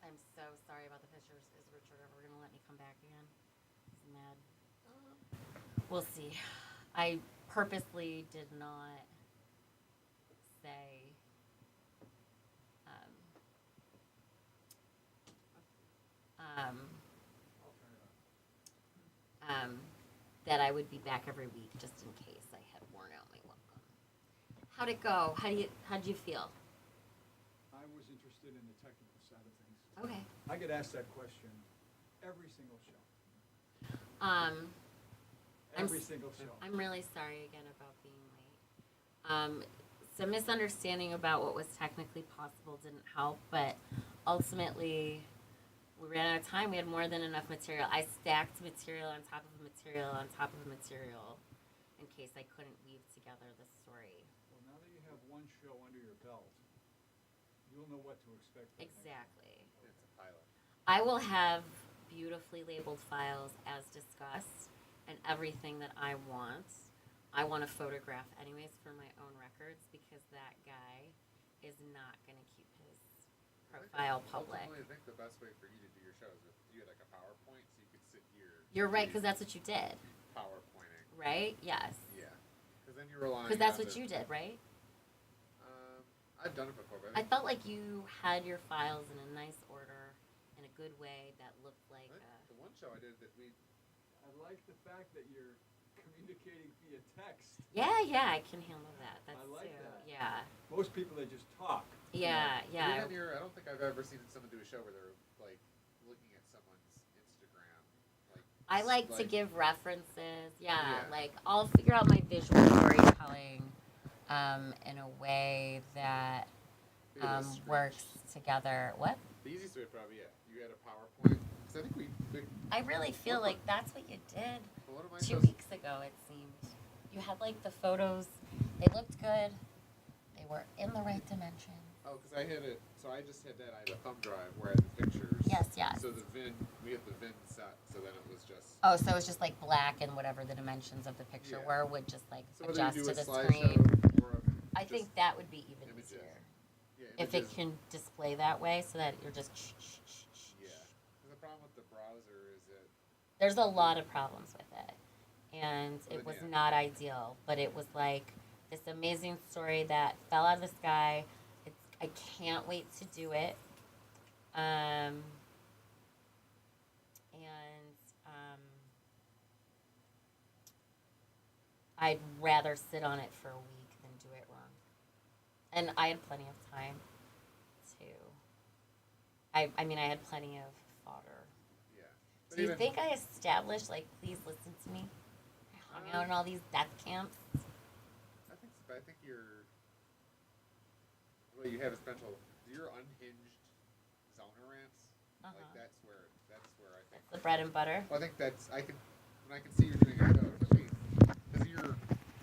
I'm so sorry about the pictures. Is Richard ever going to let me come back again? He's mad. We'll see. I purposely did not say that I would be back every week just in case I had worn out my welcome. How'd it go? How'd you feel? I was interested in the technical side of things. Okay. I get asked that question every single show. I'm Every single show. I'm really sorry again about being late. Some misunderstanding about what was technically possible didn't help, but ultimately we ran out of time. We had more than enough material. I stacked material on top of material on top of material in case I couldn't weave together the story. Well, now that you have one show under your belt, you'll know what to expect. Exactly. It's a pilot. I will have beautifully labeled files as discussed and everything that I want. I want to photograph anyways for my own records because that guy is not going to keep his profile public. Ultimately, I think the best way for you to do your show is if you had like a PowerPoint, so you could sit here. You're right, because that's what you did, PowerPointing. right? Yes. Yeah. Because then you're relying. Because that's on what you did, right? I've done it before, but I felt like you had your files in a nice order, in a good way that looked like. the one show I did that we. I like the fact that you're communicating via text. Yeah, I can handle that. That's I like too. that. Yeah. Most people, they just talk. Yeah. Even I don't think I've ever seen someone do a show where they're like looking at someone's Instagram. I like to give references. Yeah, Yeah. like I'll figure out my visual storytelling in a way that Maybe the screen- works together. What? The easiest way probably you had a PowerPoint. Because I think we. I really feel like that's what you did Well, what am I 2 supposed- weeks ago, it seemed. You had like the photos, they looked good, they were in the right dimension. Oh, because I had it. So I just had that. I had a thumb drive where I had the pictures. Yes. So the VIN, we had the VIN set. So then it was just. Oh, so it was just like black and whatever the dimensions of the picture Yeah. were would just like So whether you adjust do to a the slideshow screen. or I just think that would be even images. easier. Yeah, If it images. can display that way so that you're just. Yeah. 'Cause the problem with the browser is that. There's a lot of problems with it. And it But was yeah. not ideal, but it was like this amazing story that fell out of the sky. I can't wait to do it. I'd rather sit on it for a week than do it wrong. And I had plenty of time to. I mean, I had plenty of fodder. Yeah. But Do you even- think I established, like, please listen to me? I hung out in all these death camps. I think. But I think you're. Well, you have a special. Your unhinged zoner rants. Like Uh-huh. that's where I think. That's the bread and butter. Well, I think that's when I can see you're doing a show, especially because you're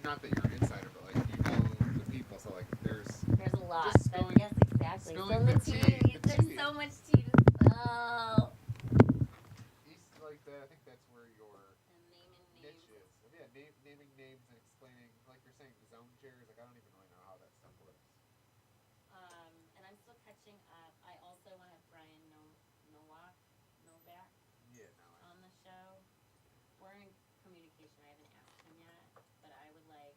not that you're an insider, but like you know the people, so like there's There's a lot. Just But spilling- yes, exactly. spilling Spill the the tea. tea, the There's tea. so much tea to spill. like that. I think that's where your And naming niche names. is. Yeah, naming names and explaining, like you're saying, the zone chairs. Like I don't even really know how that stuff works. And I'm still catching up. I also want to have Brian Novak Yeah, no. on the show. We're in communication. I haven't asked him yet, but I would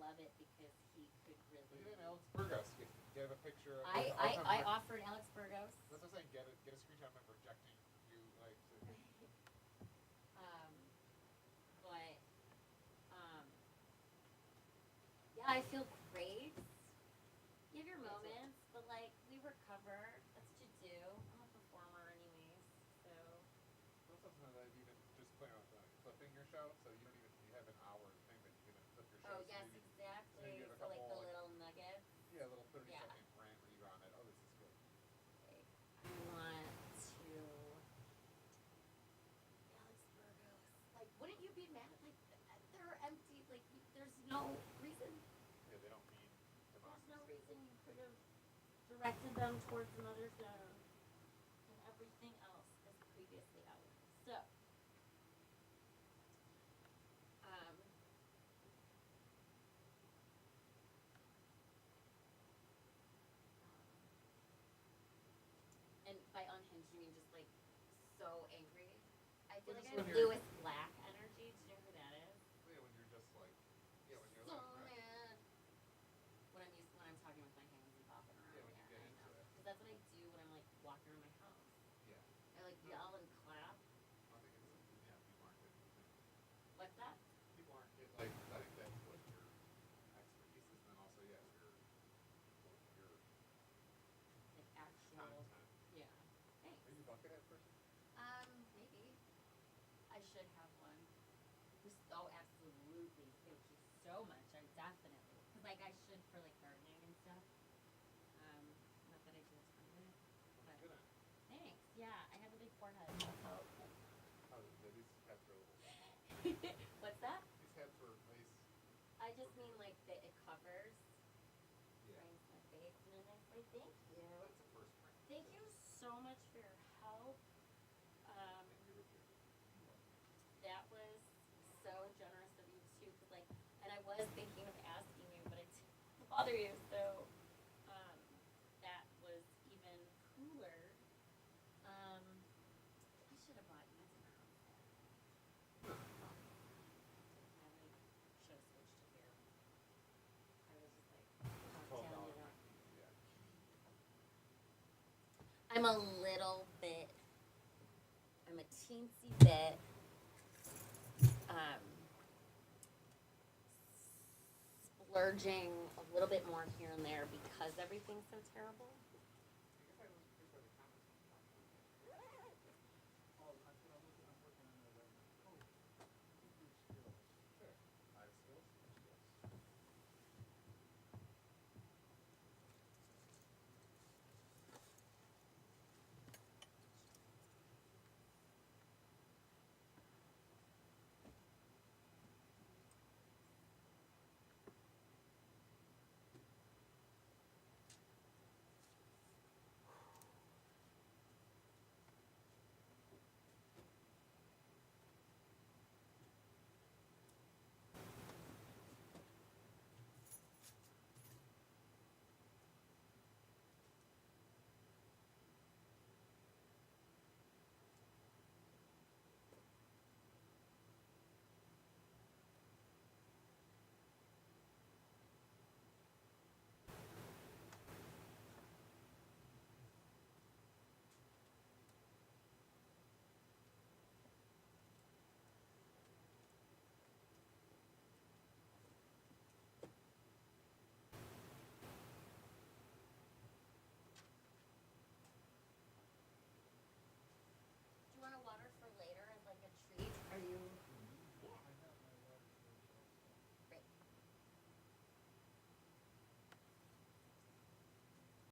love it because he could really. Look at Alex Burgos. Do you have a picture? Of I offered Alex Burgos. That's what I'm saying. Get a screenshot of him projecting you like. But yeah, I feel great. You have your moments, but like we recover. That's what you do. I'm a performer, anyways. So Well, sometimes I've even just plan on clipping your show, so you don't even have an hour thing that you're gonna clip your show. oh so yes, maybe, exactly. maybe you have a So like couple, the like- little nuggets. yeah, a little 30 Yeah. second rant where you go on that. Oh, this is good. I want to. Alex Burgos. Like, wouldn't you be mad? Like, they're empty. Like, there's no reason. Yeah, they don't mean There's democracy. no reason you could have directed them towards another show. And everything else is previously out. So, and by unhinged, you mean just like so angry? I feel Well, like just I have when you're- Lewis Black energy. Do you know who that is? Yeah, when you're just like, yeah, when you're So like, right. mad. When I'm talking with my hands and bopping around. Yeah, when you get I into know. it. 'Cause that's what I do when I'm like walking around my house. Yeah. I like yell and clap. I think it's yeah, people aren't good. What's that? People aren't good. Like I think that's what your expertise is, and then also yeah, your Like actual. content. Yeah. Thanks. Are you a Buckethead person? Maybe. I should have one. Oh, absolutely. Thank you so much. I definitely. Because like I just mean like that it covers. Yeah. Frames my face in a nice way. Thank you. That's the first print. Thank you so much for your help. That was so generous of you too. 'Cause like, and I was thinking of asking you, but I didn't bother you. So, that was even cooler. I should have bought you some I like should have switched to here. I was just like, down, you know. Yeah. I'm a little bit. I'm a teensy bit. Splurging a little bit more here and there because everything's so terrible.